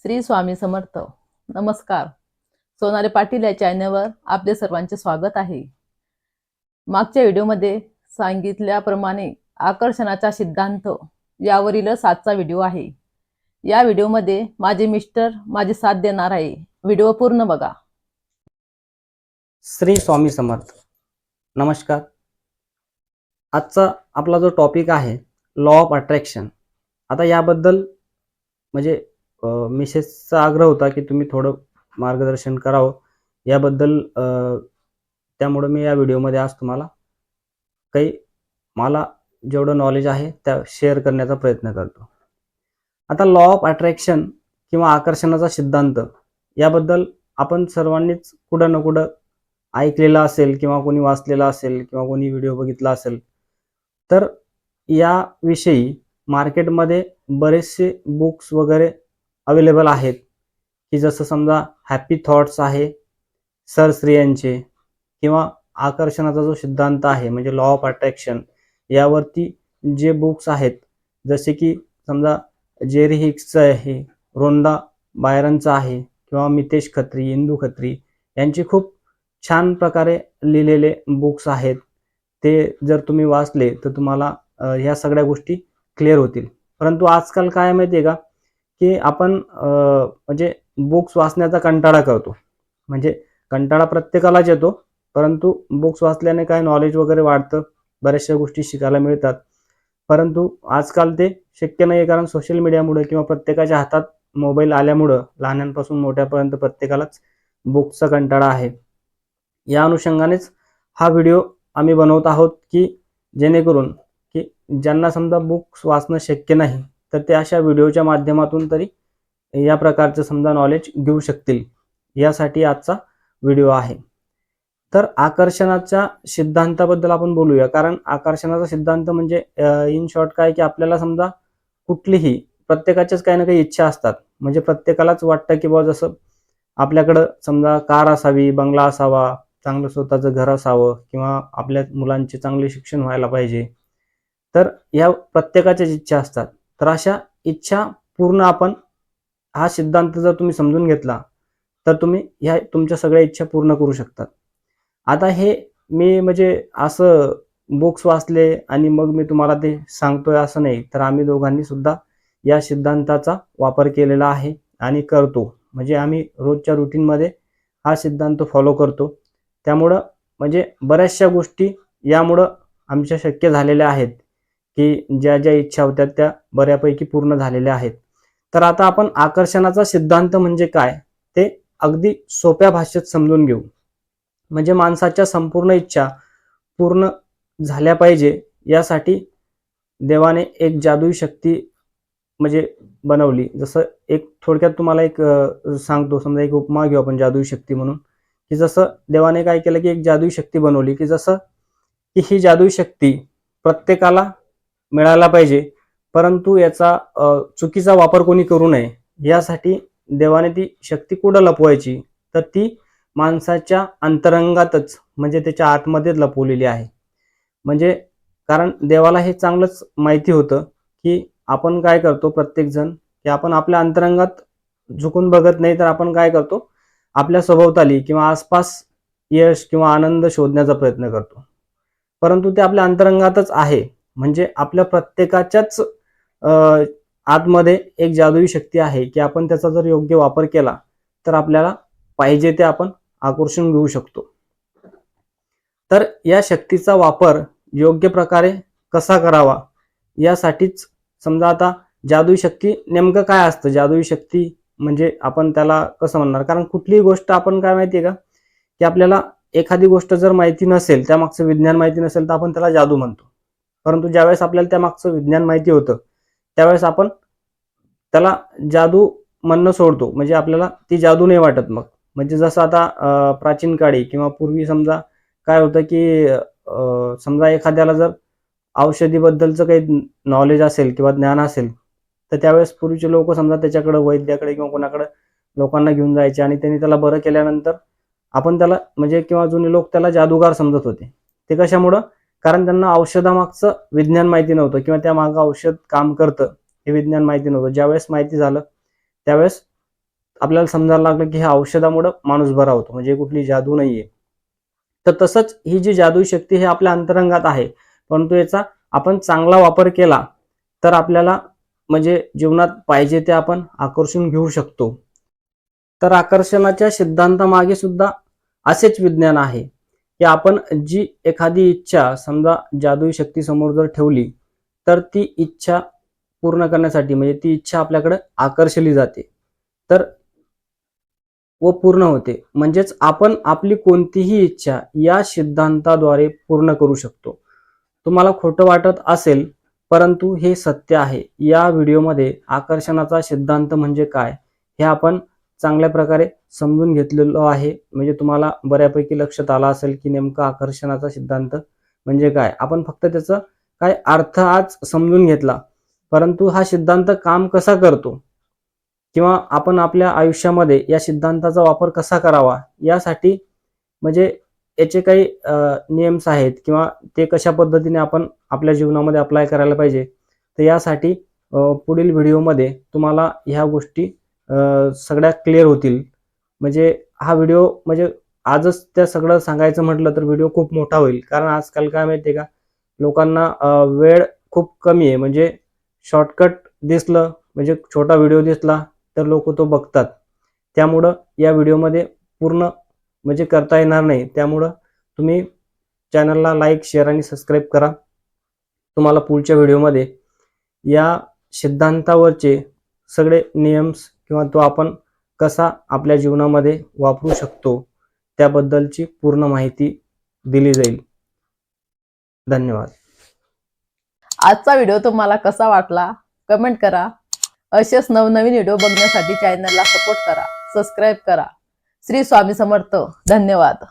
श्री स्वामी समर्थ. नमस्कार. सोनाली पाटील या चॅनलवर आपले सर्वांचे स्वागत आहे. मागच्या व्हिडिओमध्ये सांगितल्याप्रमाणे आकर्षणाचा सिद्धांत यावरील 7चा व्हिडिओ आहे. या व्हिडिओमध्ये माझे मिस्टर माझी साथ देणार आहे. व्हिडिओ पूर्ण बघा. श्री स्वामी समर्थ. नमस्कार. आजचा आपला जो टॉपिक आहे लॉ ऑफ अट्रॅक्शन. आता याबद्दल म्हणजे मिसेसचा आग्रह होता की तुम्ही थोडं मार्गदर्शन करावं याबद्दल, त्यामुळे मी या व्हिडिओमध्ये आज तुम्हाला काही मला जेवढं नॉलेज आहे त्या शेअर करण्याचा प्रयत्न करतो. आता लॉ ऑफ अट्रॅक्शन किंवा आकर्षणाचा सिद्धांत याबद्दल आपण सर्वांनीच कुठं ना कुठं ऐकलेला असेल किंवा कोणी वाचलेला असेल किंवा कोणी व्हिडिओ बघितला असेल. तर याविषयी मार्केटमध्ये बरेचसे बुक्स वगैरे अवेलेबल आहेत की जसं समजा हॅपी थॉट्स आहे सर श्री यांचे, किंवा आकर्षणाचा जो सिद्धांत आहे म्हणजे लॉ ऑफ अट्रॅक्शन यावरती जे बुक्स आहेत जसे की समजा जेरी हिक्सचं आहे, रोंडा बायरनचं आहे, किंवा मितेश खत्री, इंदू खत्री यांचे खूप छान प्रकारे लिहिलेले बुक्स आहेत. ते जर तुम्ही वाचले तर तुम्हाला ह्या सगळ्या गोष्टी क्लिअर होतील. परंतु आजकाल काय माहिती आहे का की आपण म्हणजे बुक्स वाचण्याचा कंटाळा करतो. म्हणजे कंटाळा प्रत्येकालाच येतो, परंतु बुक्स वाचल्याने काय नॉलेज वगैरे वाढतं, बऱ्याचशा गोष्टी शिकायला मिळतात. परंतु आजकाल ते शक्य नाही आहे, कारण सोशल मीडियामुळे किंवा प्रत्येकाच्या हातात मोबाईल आल्यामुळं लहानांपासून मोठ्यापर्यंत प्रत्येकालाच बुक्सचा कंटाळा आहे. या अनुषंगानेच हा व्हिडिओ आम्ही बनवत आहोत की जेणेकरून की ज्यांना समजा बुक्स वाचणं शक्य नाही तर ते अशा व्हिडिओच्या माध्यमातून तरी या प्रकारचं समजा नॉलेज घेऊ शकतील, यासाठी आजचा व्हिडिओ आहे. तर आकर्षणाच्या सिद्धांताबद्दल आपण बोलूया. कारण आकर्षणाचा सिद्धांत म्हणजे इन शॉर्ट काय की आपल्याला समजा कुठलीही प्रत्येकाच्याच काही ना काही इच्छा असतात. म्हणजे प्रत्येकालाच वाटतं की बाबा जसं आपल्याकडं समजा कार असावी, बंगला असावा, चांगलं स्वतःचं घर असावं, किंवा आपल्या मुलांचे चांगले शिक्षण व्हायला पाहिजे. तर या प्रत्येकाच्याच इच्छा असतात. तर अशा इच्छा पूर्ण आपण हा सिद्धांत जर तुम्ही समजून घेतला तर तुम्ही ह्या तुमच्या सगळ्या इच्छा पूर्ण करू शकतात. आता हे मी म्हणजे असं बुक्स वाचले आणि मग मी तुम्हाला ते सांगतोय असं नाही, तर आम्ही दोघांनी सुद्धा या सिद्धांताचा वापर केलेला आहे आणि करतो. म्हणजे आम्ही रोजच्या रुटीनमध्ये हा सिद्धांत फॉलो करतो. त्यामुळं म्हणजे बऱ्याचशा गोष्टी यामुळं आमच्या शक्य झालेल्या आहेत की ज्या ज्या इच्छा होत्या त्या बऱ्यापैकी पूर्ण झालेल्या आहेत. तर आता आपण आकर्षणाचा सिद्धांत म्हणजे काय ते अगदी सोप्या भाषेत समजून घेऊ. म्हणजे माणसाच्या संपूर्ण इच्छा पूर्ण झाल्या पाहिजे यासाठी देवाने एक जादुई शक्ती म्हणजे बनवली. जसं एक थोडक्यात तुम्हाला एक सांगतो, समजा एक उपमा घेऊ आपण जादुई शक्ती म्हणून, की जसं देवाने काय केलं की एक जादुई शक्ती बनवली की जसं की ही जादुई शक्ती प्रत्येकाला मिळायला पाहिजे, परंतु याचा चुकीचा वापर कोणी करू नये यासाठी देवाने ती शक्ती कुठं लपवायची, तर ती माणसाच्या अंतरंगातच म्हणजे त्याच्या आतमध्ये लपवलेली आहे. म्हणजे कारण देवाला हे चांगलंच माहिती होतं की आपण काय करतो, प्रत्येक जण की आपण आपल्या अंतरंगात झुकून बघत नाही, तर आपण काय करतो आपल्या सभोवताली किंवा आसपास यश किंवा आनंद शोधण्याचा प्रयत्न करतो. परंतु ते आपल्या अंतरंगातच आहे. म्हणजे आपल्या प्रत्येकाच्याच आतमध्ये एक जादुई शक्ती आहे की आपण त्याचा जर योग्य वापर केला तर आपल्याला पाहिजे ते आपण आकर्षून घेऊ शकतो. तर या शक्तीचा वापर योग्य प्रकारे कसा करावा यासाठीच समजा आता जादुई शक्ती नेमकं काय असतं, जादुई शक्ती म्हणजे आपण त्याला कसं म्हणणार, कारण कुठलीही गोष्ट आपण काय माहितीये का की आपल्याला एखादी गोष्ट जर माहिती नसेल, त्यामागचं विज्ञान माहिती नसेल, तर आपण त्याला जादू म्हणतो. परंतु ज्यावेळेस आपल्याला त्यामागचं विज्ञान माहिती होतं त्यावेळेस आपण त्याला जादू म्हणणं सोडतो. म्हणजे आपल्याला ती जादू नाही वाटत मग. म्हणजे जसं आता प्राचीन काळी किंवा पूर्वी समजा काय होतं की समजा एखाद्याला जर औषधीबद्दलचं काही नॉलेज असेल किंवा ज्ञान असेल, तर त्यावेळेस पूर्वीचे लोक समजा त्याच्याकडे वैद्याकडे किंवा कोणाकडे लोकांना घेऊन जायचे आणि त्यांनी त्याला बरं केल्यानंतर आपण त्याला म्हणजे किंवा जुने लोक त्याला जादूगार समजत होते. ते कशामुळं, कारण त्यांना औषधामागचं विज्ञान माहिती नव्हतं किंवा त्या मागं औषध काम करतं हे विज्ञान माहिती नव्हतं. ज्यावेळेस माहिती झालं त्यावेळेस आपल्याला समजायला लागलं की ह्या औषधामुळे माणूस बरा होतो, म्हणजे कुठली जादू नाहीये. तर तसंच ही जी जादू शक्ती हे आपल्या अंतरंगात आहे, परंतु याचा आपण चांगला वापर केला तर आपल्याला म्हणजे जीवनात पाहिजे ते आपण आकर्षून घेऊ शकतो. तर आकर्षणाच्या सिद्धांतामागे सुद्धा असेच विज्ञान आहे की आपण जी एखादी इच्छा समजा जादुई शक्ती समोर जर ठेवली तर ती इच्छा पूर्ण करण्यासाठी म्हणजे ती इच्छा आपल्याकडे आकर्षली जाते तर व पूर्ण होते. म्हणजेच आपण आपली कोणतीही इच्छा या सिद्धांताद्वारे पूर्ण करू शकतो. तुम्हाला खोटं वाटत असेल, परंतु हे सत्य आहे. या व्हिडिओमध्ये आकर्षणाचा सिद्धांत म्हणजे काय हे आपण चांगल्या प्रकारे समजून घेतलेलो आहे. म्हणजे तुम्हाला बऱ्यापैकी लक्षात आलं असेल की नेमका आकर्षणाचा सिद्धांत म्हणजे काय. आपण फक्त त्याचा काय अर्थ आज समजून घेतला, परंतु हा सिद्धांत काम कसा करतो किंवा आपण आपल्या आयुष्यामध्ये या सिद्धांताचा वापर कसा करावा यासाठी म्हणजे याचे काही नियम्स आहेत किंवा ते कशा पद्धतीने आपण आपल्या जीवनामध्ये अप्लाय करायला पाहिजे. तर यासाठी पुढील व्हिडिओमध्ये तुम्हाला ह्या गोष्टी सगळ्या क्लिअर होतील. म्हणजे हा व्हिडिओ म्हणजे आजच त्या सगळं सांगायचं म्हटलं तर व्हिडिओ खूप मोठा होईल. कारण आजकाल काय माहिती आहे का, लोकांना वेळ खूप कमी आहे. म्हणजे शॉर्टकट दिसलं म्हणजे छोटा व्हिडिओ दिसला तर लोक तो बघतात. त्यामुळं या व्हिडिओमध्ये पूर्ण म्हणजे करता येणार नाही. त्यामुळं तुम्ही चॅनलला लाईक, शेअर आणि सबस्क्राईब करा. तुम्हाला पुढच्या व्हिडिओमध्ये या सिद्धांतावरचे सगळे नियम्स किंवा तो आपण कसा आपल्या जीवनामध्ये वापरू शकतो त्याबद्दलची पूर्ण माहिती दिली जाईल. धन्यवाद. आजचा व्हिडिओ तुम्हाला कसा वाटला कमेंट करा. असेच नवनवीन व्हिडिओ बघण्यासाठी चॅनलला सपोर्ट करा, सबस्क्राईब करा. श्री स्वामी समर्थ. धन्यवाद.